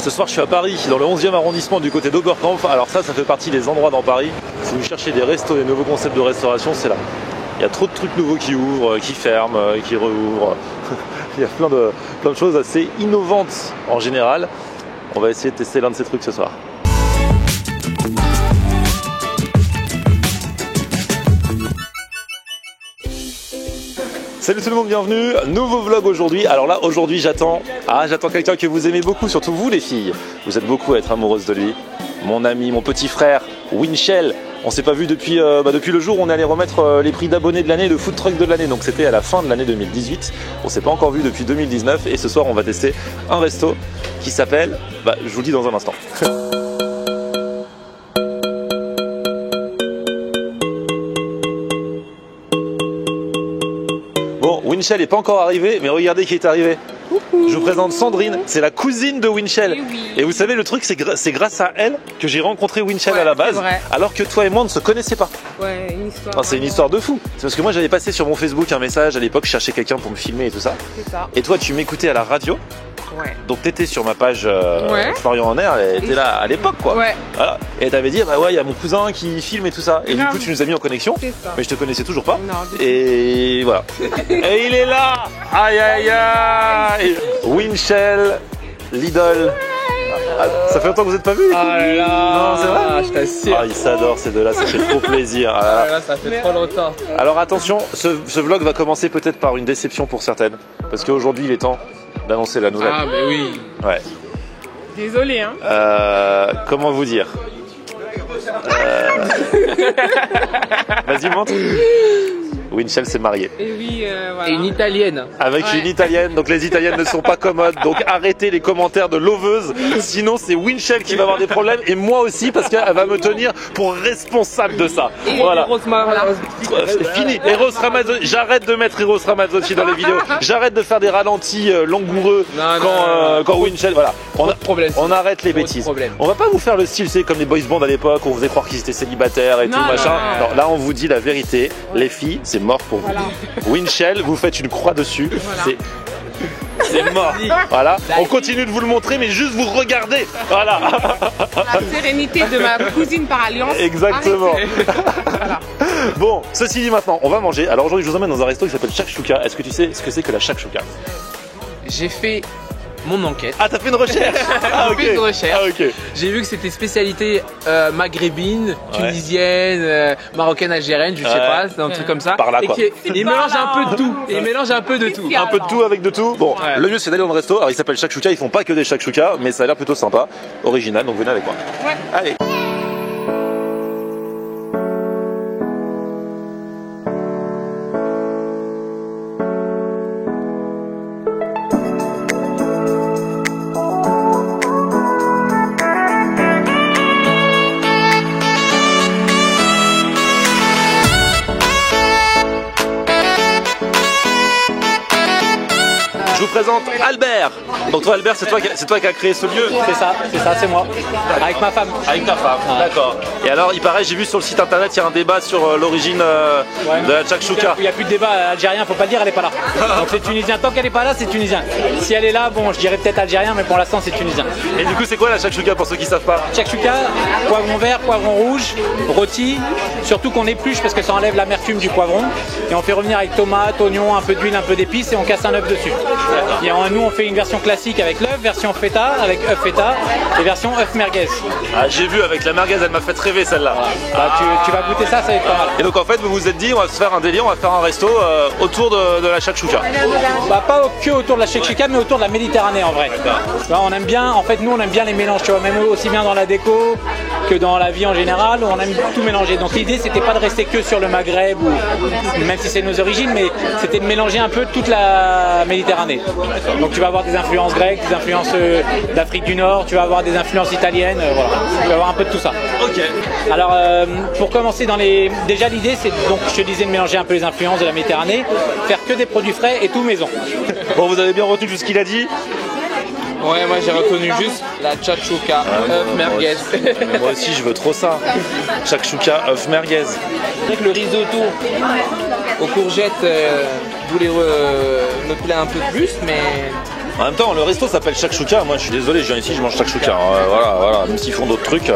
Ce soir je suis à Paris, dans le 11e arrondissement du côté d'Oberkampf. Alors ça fait partie des endroits dans Paris. Si vous cherchez des restos, des nouveaux concepts de restauration, c'est là. Il y a trop de trucs nouveaux qui ouvrent, qui ferment, qui rouvrent. Il y a plein de choses assez innovantes en général. On va essayer de tester l'un de ces trucs ce soir. Salut tout le monde, bienvenue, nouveau vlog aujourd'hui. Alors là, aujourd'hui j'attends quelqu'un que vous aimez beaucoup, surtout vous les filles. Vous êtes beaucoup à être amoureuses de lui. Mon ami, mon petit frère, Winchell. On s'est pas vu depuis le jour où on est allé remettre les prix d'abonnés de l'année, de food truck de l'année. Donc c'était à la fin de l'année 2018. On s'est pas encore vu depuis 2019 et ce soir on va tester un resto qui s'appelle, je vous le dis dans un instant. Bon, Winchell n'est pas encore arrivé, mais regardez qui est arrivé. Je vous présente Sandrine, c'est la cousine de Winchell. Oui. Et vous savez, le truc, c'est grâce à elle que j'ai rencontré Winchell à la base, alors que toi et moi, on ne se connaissait pas. Ouais, une histoire. Enfin, c'est une histoire de fou. C'est parce que moi, j'avais passé sur mon Facebook un message à l'époque, je cherchais quelqu'un pour me filmer et tout ça. C'est ça. Et toi, tu m'écoutais à la radio. Ouais. Donc t'étais sur ma page Florian en air, et t'es là à l'époque quoi. Ouais. Voilà. Et t'avais dit bah ouais, il y a mon cousin qui filme et tout ça. Et du coup tu nous as mis en connexion. C'est ça. Mais je te connaissais toujours pas. Non, et voilà. Et il est là. Aïe aïe aïe. Winchell, l'idole. Ça fait longtemps que vous n'êtes pas vus. Ah là là. Non, c'est vrai. Je t'assure. Ah, ils s'adorent ces deux-là, ça fait trop plaisir. Ah là, ça fait trop longtemps. Alors attention, ce vlog va commencer peut-être par une déception pour certaines. Parce qu'aujourd'hui il est temps d'annoncer la nouvelle. Ah mais oui. Ouais. Désolé hein. Comment vous dire Vas-y, montre. Winchell s'est marié. Et oui, voilà. Et une italienne. Avec une italienne, donc les italiennes ne sont pas commodes, donc arrêtez les commentaires de loveuses, sinon c'est Winchell qui va avoir des problèmes et moi aussi parce qu'elle va me tenir pour responsable de ça. Et voilà. Fini. Fini. Eros Ramazzotti, j'arrête de mettre Eros Ramazzotti dans les vidéos, j'arrête de faire des ralentis langoureux quand Winchell, voilà. On arrête les bêtises. On va pas vous faire le style, c'est comme les boys bands à l'époque où on faisait croire qu'ils étaient célibataires et tout machin. Non, là on vous dit la vérité, les filles, c'est mort pour vous. Winchell, vous faites une croix dessus, c'est mort. Voilà, on continue de vous le montrer, mais juste vous regardez. Voilà. La sérénité de ma cousine par alliance. Exactement. Voilà. Bon, ceci dit maintenant, on va manger. Alors aujourd'hui, je vous emmène dans un resto qui s'appelle Shakshuka. Est-ce que tu sais ce que c'est que la Shakshuka? J'ai fait mon enquête. Ah, t'as fait une recherche? Ah, ok. J'ai fait une recherche. Ah, ok. J'ai vu que c'était spécialité maghrébine, tunisienne, marocaine, algérienne, je sais pas, c'est un truc comme ça. Par là, quoi. Il mélange un peu de tout. Il mélange un peu de tout. Un peu de tout avec de tout. Bon, le mieux c'est d'aller dans le resto. Alors il s'appelle Shakshuka, ils font pas que des Shakshuka, mais ça a l'air plutôt sympa, original, donc venez avec moi. Ouais. Allez. Je vous présente Albert. Donc toi Albert, c'est toi qui as créé ce lieu. C'est moi. Avec ma femme. Avec ta femme, d'accord. Et alors il paraît, j'ai vu sur le site internet, il y a un débat sur l'origine de la Shakshuka. Il n'y a plus de débat algérien, faut pas le dire, elle est pas là. Donc c'est tunisien. Tant qu'elle est pas là, c'est tunisien. Si elle est là, bon, je dirais peut-être algérien, mais pour l'instant c'est tunisien. Et du coup c'est quoi la Shakshuka pour ceux qui savent pas? Shakshuka, poivron vert, poivron rouge, rôti, surtout qu'on épluche parce que ça enlève l'amertume du poivron. Et on fait revenir avec tomates, oignons, un peu d'huile, un peu d'épices et on casse un œuf dessus. Et nous on fait une version classique avec l'œuf, version feta avec œuf feta et version œuf merguez. Ah, j'ai vu avec la merguez, elle m'a fait rêver celle-là. Bah, tu vas goûter ça va être pas mal. Et donc en fait vous vous êtes dit on va se faire un délire, on va faire un resto autour de la Shakshuka. Bah, pas que autour de la Shakshuka mais autour de la Méditerranée en vrai. Bah, on aime bien, en fait nous on aime bien les mélanges, tu vois, même aussi bien dans la déco que dans la vie en général, on aime tout mélanger. Donc l'idée c'était pas de rester que sur le Maghreb ou même si c'est nos origines, mais c'était de mélanger un peu toute la Méditerranée. Donc tu vas avoir des influences grecques, des influences d'Afrique du Nord, tu vas avoir des influences italiennes, voilà. Tu vas avoir un peu de tout ça. Ok. Alors pour commencer déjà l'idée c'est donc je te disais de mélanger un peu les influences de la Méditerranée, faire que des produits frais et tout maison. Bon, vous avez bien retenu tout ce qu'il a dit? Ouais, moi j'ai retenu juste la Shakshuka, œuf merguez. Moi aussi je veux trop ça. Shakshuka, œuf merguez. C'est vrai que le risotto aux courgettes me plaît un peu plus, mais En même temps, le resto s'appelle shakshuka. Moi, je suis désolé, je viens ici, je mange shakshuka. Voilà. Même s'ils font d'autres trucs,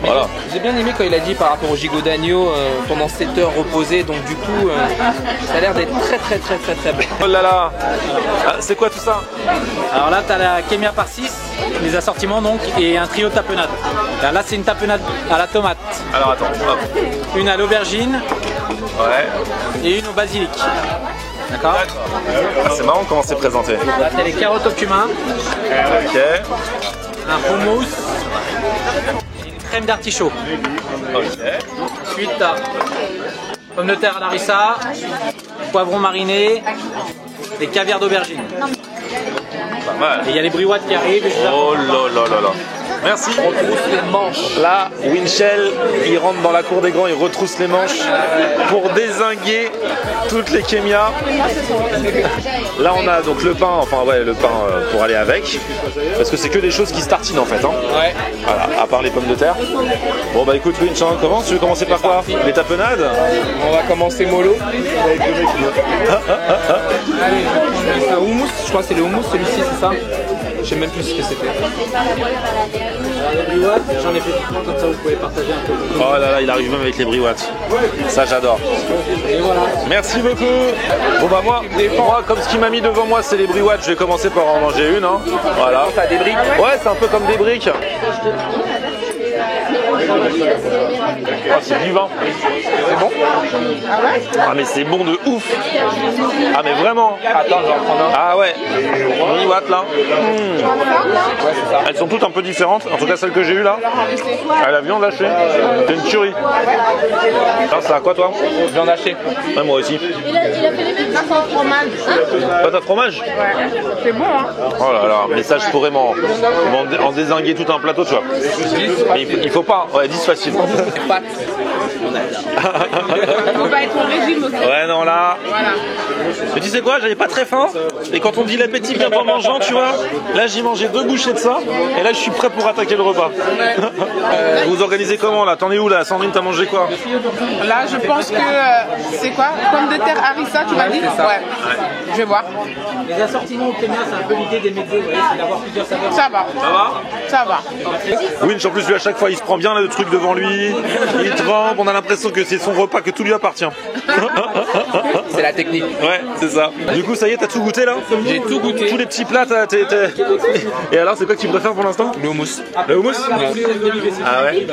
voilà. J'ai bien aimé quand il a dit par rapport au gigot d'agneau pendant 7 heures reposé. Donc du coup, ça a l'air d'être très bon. Oh là là. Ah, c'est quoi tout ça? Alors là, tu as la Kemia par 6, les assortiments donc, et un trio de tapenade. Alors là, c'est une tapenade à la tomate. Alors attends, hop. Une à l'aubergine. Ouais. Et une au basilic. D'accord. Ah, c'est marrant comment c'est présenté. Là, tu as les carottes au cumin. Ok. Un hummus. Et une crème d'artichaut. Ok. Ensuite, tu as pommes de terre à l'arissa, poivrons marinés, des caviars d'aubergine. Pas mal. Et il y a les briouates qui arrivent. Oh là. Merci. On retrousse les manches. Là, Winchell, il rentre dans la cour des grands, il retrousse les manches pour dézinguer toutes les kémias. Là, on a donc le pain, le pain pour aller avec. Parce que c'est que des choses qui se tartinent en fait. Hein. Ouais. Voilà, à part les pommes de terre. Bon bah écoute Winch, hein, comment tu veux commencer par quoi? Les tapenades? On va commencer mollo. Un houmous, je crois que c'est le houmous celui-ci, c'est ça? Je sais même plus ce que c'était. Les briouates, j'en ai fait 30, comme ça vous pouvez partager un peu. Oh là là, il arrive même avec les briouates. Ça j'adore. Et voilà. Merci beaucoup. Bon bah moi, comme ce qui m'a mis devant moi c'est les briouates, je vais commencer par en manger une. Hein. Voilà. Ça a des briques. Ouais, c'est un peu comme des briques. Oh, c'est du vin. C'est bon? Ah mais c'est bon de ouf. Ah mais vraiment. Attends, je vais en prendre un. Ah ouais. Briouates là. Ouais, c'est ça. Elles sont toutes un peu différentes. En tout cas celle que j'ai eue là. Ah, la viande hachée. C'est une tuerie. Alors ça à quoi toi? Viande hachée. Ouais, moi aussi. Il a fait les mêmes pâtes en fromage. Pâte à fromage? Ouais. C'est bon, hein. Oh là là, mais ça je pourrais en dézinguer tout un plateau, tu vois. Mais il faut pas, ouais, 10 facile. Les pâtes. On va être au régime aussi. Ouais, non, là. Voilà. Mais tu sais quoi, j'avais pas très faim. Et quand on dit l'appétit vient en mangeant, tu vois, là j'ai mangé 2 bouchées de ça. Et là je suis prêt pour attaquer le repas. Vous organisez comment là? T'en es où là? Sandrine, t'as mangé quoi? Là, je pense que c'est quoi? Pommes de terre harissa, tu m'as dit? c'est ça. Ouais. Je vais voir. Les assortiments au Kenya, c'est un peu l'idée des mezzos, vous voyez, c'est d'avoir plusieurs saveurs. Ça va. Ça va? Ça va. Winch, en plus, lui, à chaque fois, il se prend bien le truc devant lui, il trempe, on a l'impression que c'est son repas, que tout lui appartient. C'est la technique. Ouais, c'est ça. Du coup, ça y est, t'as tout goûté là? J'ai tout goûté. Tous les petits plats, Et alors, c'est quoi que tu préfères pour l'instant? Le houmous. Le houmous? Ah ouais?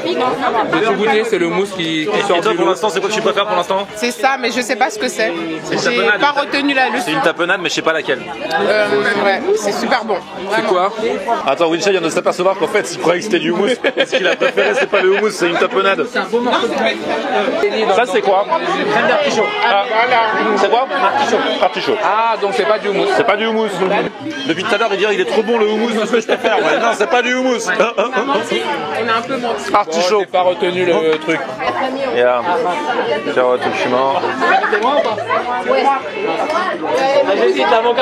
J'ai tout goûté, c'est le houmous qui sort Et toi, du pour lot. l'instant, c'est quoi que tu préfères pour l'instant? C'est ça, mais je sais pas ce que c'est. une J'ai tapenade. pas retenu la leçon. C'est une tapenade, mais je sais pas laquelle. Ouais, c'est super bon. C'est quoi? Attends, Winchell vient de s'apercevoir qu'en fait, il croyait que c'était du houmous. Ce qu'il a préféré, c'est pas le houmous, c'est une tapenade. Ça, c'est quoi? Crème d'artichaut. Ah, c'est quoi? Artichaut. Ah, donc c'est pas du houmous. C'est pas du houmous. Depuis tout à l'heure, il dit il est trop bon le houmous, c'est ce que je préfère. Ouais, non, c'est pas du houmous. On a un peu menti. Artichaut. J'ai pas retenu le truc. Et là, carotte au cumin. J'hésite avant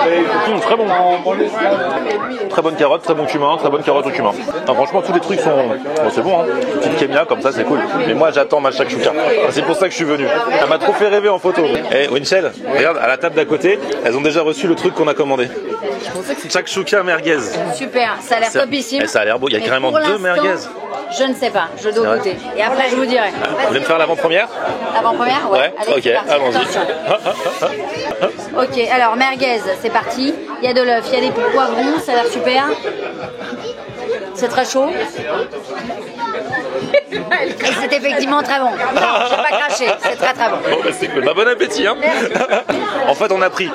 Allez. Très bon. Très bonne carotte, très bon cumin, très bonne carotte au cumin. Non, franchement, tous les trucs sont. Bon, c'est bon, hein. Petite kémia comme ça, c'est cool. Mais moi, j'attends ma shakshuka. C'est pour ça que je suis venu. Elle m'a trop fait rêver en photo. Et Winchell, regarde, à la table d'à côté, elles ont déjà reçu le truc qu'on a commandé. Shakshuka merguez. Super, ça a l'air topissime. Et ça a l'air beau, il y a Mais carrément pour 2 l'instant, merguez. Je ne sais pas, je dois vrai goûter. Et après, je vous dirai. Vous voulez me faire l'avant-première? Avant-première? Ouais, Allez, ok, c'est parti. allons-y. Attention. Ok, alors merguez, c'est parti. Il y a de l'œuf, il y a des poivrons, ça a l'air super. C'est très chaud. Et c'est effectivement très bon. Non, j'ai pas craché, c'est très très bon. Bon, bah, c'est cool. Bah, bon appétit, hein. En fait, on a pris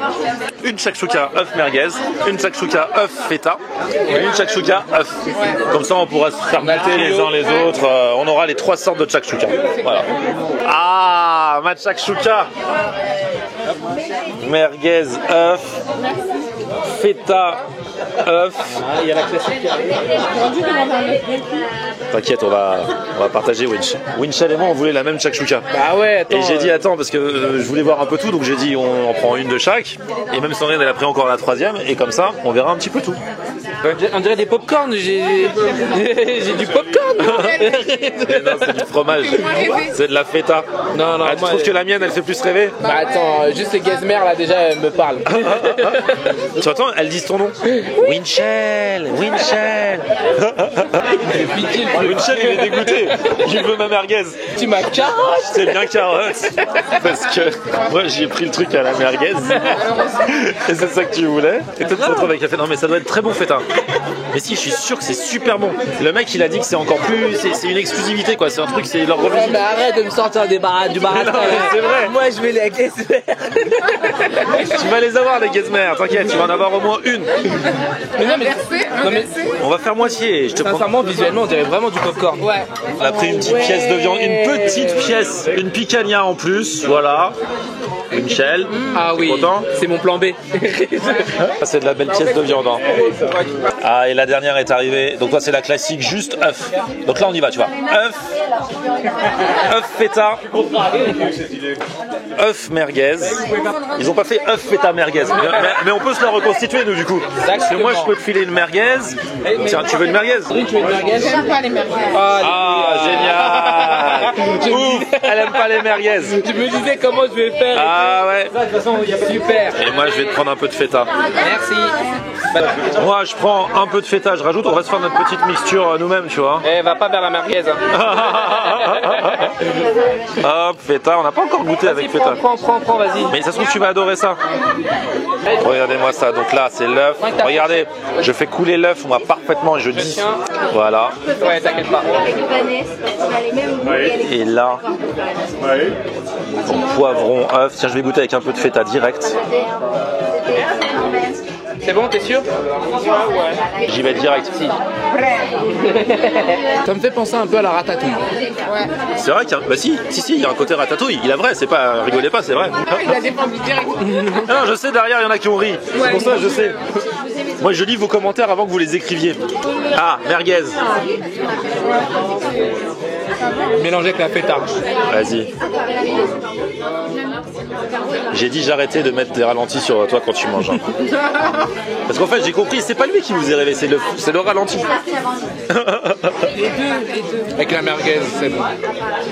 une shakshuka œuf merguez, une shakshuka œuf feta et une shakshuka œuf. Comme ça, on pourra se faire goûter les uns les autres. On aura les 3 sortes de shakshuka. Voilà. Ah, ma shakshuka. Merguez œuf, feta œuf. Il y a la classique qui arrive. T'inquiète, on va partager Winch. Winchell et moi, on voulait la même shakshuka. Bah ouais, attends. Et j'ai dit attends parce que je voulais voir un peu tout, donc j'ai dit on en prend une de chaque. Et même Sandrine elle a pris encore la 3e et comme ça on verra un petit peu tout. On dirait des popcorn, j'ai du popcorn. Mais non, c'est du fromage. C'est de la feta. Non, Ah, tu trouves que la mienne, elle fait plus rêver? Bah attends, juste les gazmères là déjà, elles me parlent. Tu entends, elles disent ton nom. Winchell, Winchell. Winchell, il est dégoûté. Il veut ma merguez. Tu m'as carotte. C'est bien carotte. Parce que moi, j'ai pris le truc à la merguez. Et c'est ça que tu voulais. Et toi, tu te retrouves avec la feta. Non, mais ça doit être très bon feta. Mais si, je suis sûr que c'est super bon. Le mec, il a dit que c'est encore plus. C'est une exclusivité, quoi. C'est un truc, c'est leur revenu. Mais arrête de me sortir du baratin. C'est vrai. Moi, je vais les gazmères. Tu vas les avoir, les gazmères. T'inquiète, tu vas en avoir au moins une. Mais non, mais On va faire moitié. Je te prends. sincèrement, visuellement, on dirait vraiment du popcorn. Ouais. On a pris une petite pièce de viande, une petite pièce, une picanha en plus, voilà. Une shell. Ah oui, Content? c'est mon plan B. C'est de la belle pièce de viande. Hein. Ah, et la dernière est arrivée. Donc toi, c'est la classique, juste œuf. Donc là, on y va, tu vois. Œuf feta, œuf merguez. Ils ont pas fait œuf feta merguez, mais on peut se la reconstituer, nous, du coup. Parce que moi, je peux te filer une merguez. Tiens, tu veux une merguez? Oui, tu veux une merguez? J'aime pas les merguez. Ah, génial. Ouf, elle aime pas les merguez. Je me disais comment je vais faire. Ah ouais. De toute façon, il y a super. Et moi, je vais te prendre un peu de feta. Merci. Moi, je prends un peu de feta, je rajoute. On va se faire notre petite mixture nous-mêmes, tu vois. Eh, va pas vers la merguez. Hop, feta. On n'a pas encore goûté avec feta. Prends, vas-y. Mais ça se trouve, tu vas adorer ça. Regardez-moi ça. Donc là, c'est l'œuf. Regardez, je fais couler l'œuf, moi, parfaitement, et je dis. Voilà. Ouais, t'inquiète pas. Et là, poivron, œuf. Tiens, je vais goûter avec un peu de feta direct. C'est bon, t'es sûr? J'y vais direct. Ça me fait penser un peu à la ratatouille. C'est vrai qu'il y a... Bah si, il y a un côté ratatouille. Il est vrai, c'est pas... Rigolez pas, c'est vrai. Il a défendu direct. Non, je sais, derrière, il y en a qui ont ri. C'est pour ça, je sais. Moi, je lis vos commentaires avant que vous les écriviez. Ah, merguez. Mélangé avec la feta. Vas-y. J'ai dit j'arrêtais de mettre des ralentis sur toi quand tu manges. Hein. Parce qu'en fait, j'ai compris, c'est pas lui qui vous est réveillé, c'est le ralenti. Les deux. Avec la merguez, c'est bon.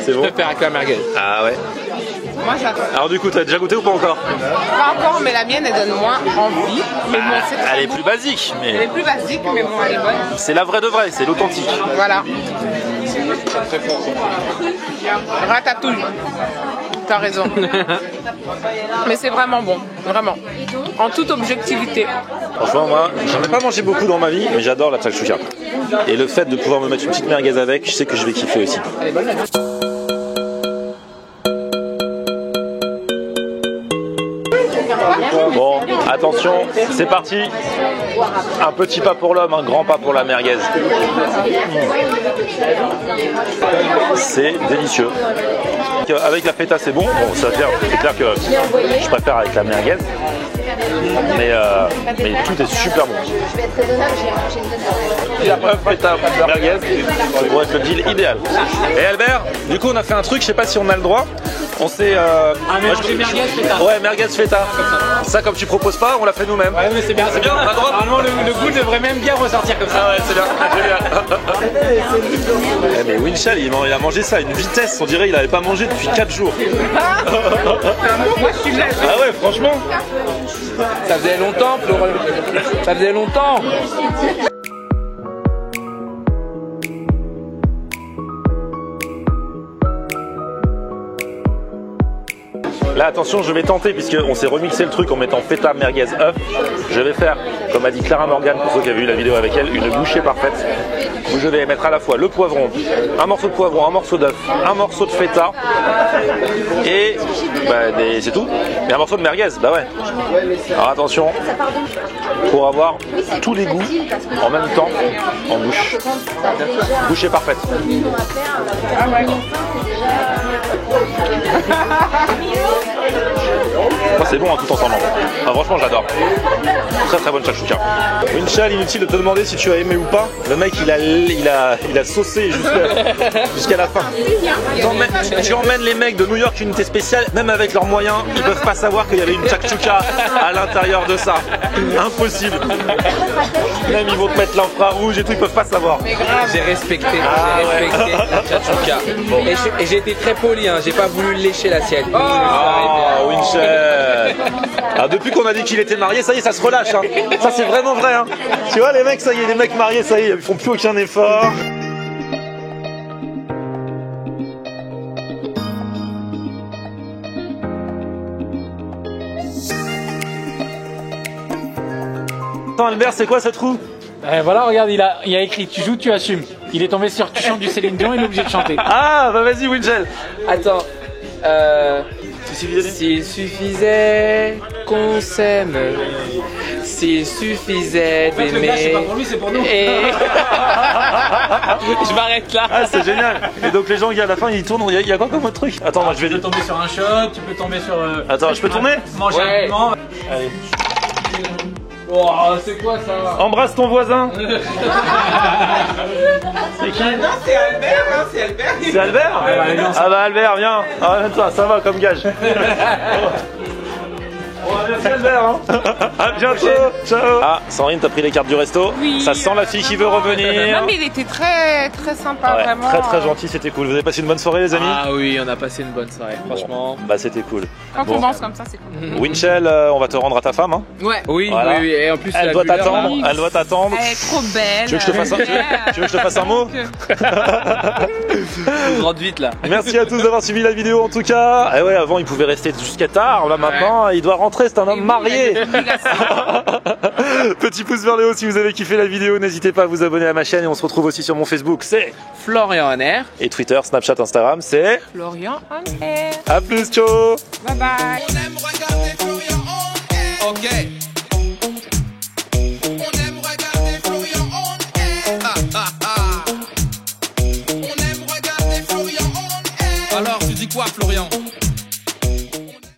C'est bon? Je peux faire avec la merguez. Ah ouais. Moi, j'adore. Alors du coup, t'as déjà goûté ou pas encore? Pas encore, mais la mienne, elle donne moins envie. Mais bon, c'est très Elle est bon. plus basique, Elle est mais plus basique, mais bon, elle est bonne. c'est la vraie de vraie, c'est l'authentique. Voilà. Ratatouille. T'as raison. Mais c'est vraiment bon, vraiment. En toute objectivité. Franchement, moi, j'en ai pas mangé beaucoup dans ma vie, mais j'adore la shakshuka. Et le fait de pouvoir me mettre une petite merguez avec, je sais que je vais kiffer aussi. Bon, attention, c'est parti. Un petit pas pour l'homme, un grand pas pour la merguez. C'est délicieux. Avec la feta, c'est bon. Bon, c'est clair que je préfère avec la merguez. Mais tout est super bon. Feta, merguez, ça pourrait être le deal idéal. Et Albert, du coup, on a fait un truc, je sais pas si on a le droit. On s'est. merguez feta. Ouais, merguez feta. Ça, comme tu proposes pas, on l'a fait nous-mêmes. Ouais, mais c'est bien, C'est bien, on a le droit. Normalement, le goût devrait même bien ressortir comme ça. Ah ouais, c'est bien, génial. Mais Winchell, il a mangé ça à une vitesse, on dirait qu'il n'avait pas mangé depuis 4 jours. Moi, je suis là. Ah ouais, franchement. Ça faisait longtemps, Florent. Ça faisait longtemps. Là, attention, je vais tenter, puisqu'on s'est remixé le truc en mettant feta, merguez, œuf. Je vais faire, comme a dit Clara Morgan, pour ceux qui avaient vu la vidéo avec elle, une bouchée parfaite, où je vais mettre à la fois le poivron, un morceau de poivron, un morceau d'œuf, un morceau de feta, et c'est tout. Et un morceau de merguez, bah ouais. Alors attention, pour avoir tous les goûts en même temps en bouche. Bouchée parfaite. Moi, c'est bon hein, tout ensemble. Ah, franchement, j'adore. Très très bonne shakshuka. Winchell, inutile de te demander si tu as aimé ou pas. Le mec, il a saucé jusqu'à la fin. Tu emmènes les mecs de New York Unité Spéciale, même avec leurs moyens, ils peuvent pas savoir qu'il y avait une shakshuka à l'intérieur de ça. Impossible. Même ils vont te mettre l'infrarouge et tout, ils peuvent pas savoir. J'ai respecté la shakshuka. Et j'ai été très poli, hein, j'ai pas voulu lécher la sienne. Oh, Winchell. Ah, depuis qu'on a dit qu'il était marié, ça y est, ça se relâche. Hein. Ça, c'est vraiment vrai. Hein. Tu vois, les mecs, ça y est, les mecs mariés, ça y est, ils font plus aucun effort. Attends, Albert, c'est quoi ce trou? Voilà, regarde, il a écrit tu joues, tu assumes. Il est tombé sur tu chantes du Céline Dion, il est obligé de chanter. Ah, bah vas-y, Winchell. Attends, s'il suffisait qu'on s'aime, s'il suffisait d'aimer. C'est pas pour lui, c'est pour nous. Et... Je m'arrête là. Ah, c'est génial. Et donc les gens, à la fin, ils tournent. Il y a quoi comme autre truc? Attends, moi je vais. Tu peux tomber sur un shot, tu peux tomber sur. Attends, je peux tourner? Manger un piment. Allez. Oh, c'est quoi ça? Embrasse ton voisin. C'est qui? Non, c'est Albert, hein, c'est Albert. C'est Albert? Ah bah Albert, viens. Ah, toi, ça va comme gage. Merci Albert. Hein. À bientôt. Ciao. Ah, Sandrine, t'as pris les cartes du resto. Oui. Ça sent la fille qui veut revenir. Non, mais il était très très sympa, Ouais, vraiment. très très gentil, c'était cool. Vous avez passé une bonne soirée, les amis? Ah oui, on a passé une bonne soirée, franchement. Bah c'était cool. Quand Bon. on danse comme ça, c'est cool. Winchell, on va te rendre à ta femme. Hein. Ouais, oui, Voilà. oui, et en plus Elle la doit bulle, t'attendre. là. Elle doit t'attendre. Elle est trop belle. Tu veux que je te fasse un, tu veux que je te fasse un mot? Je rentre vite là. Merci à tous d'avoir suivi la vidéo en tout cas. Et ouais, avant il pouvait rester jusqu'à tard. Là maintenant, il doit rentrer. C'est un homme marié. Petit pouce vers le haut si vous avez kiffé la vidéo. N'hésitez pas à vous abonner à ma chaîne et on se retrouve aussi sur mon Facebook. C'est Florian Honner. et Twitter, Snapchat, Instagram. C'est Florian Honner. à plus, ciao. Bye bye.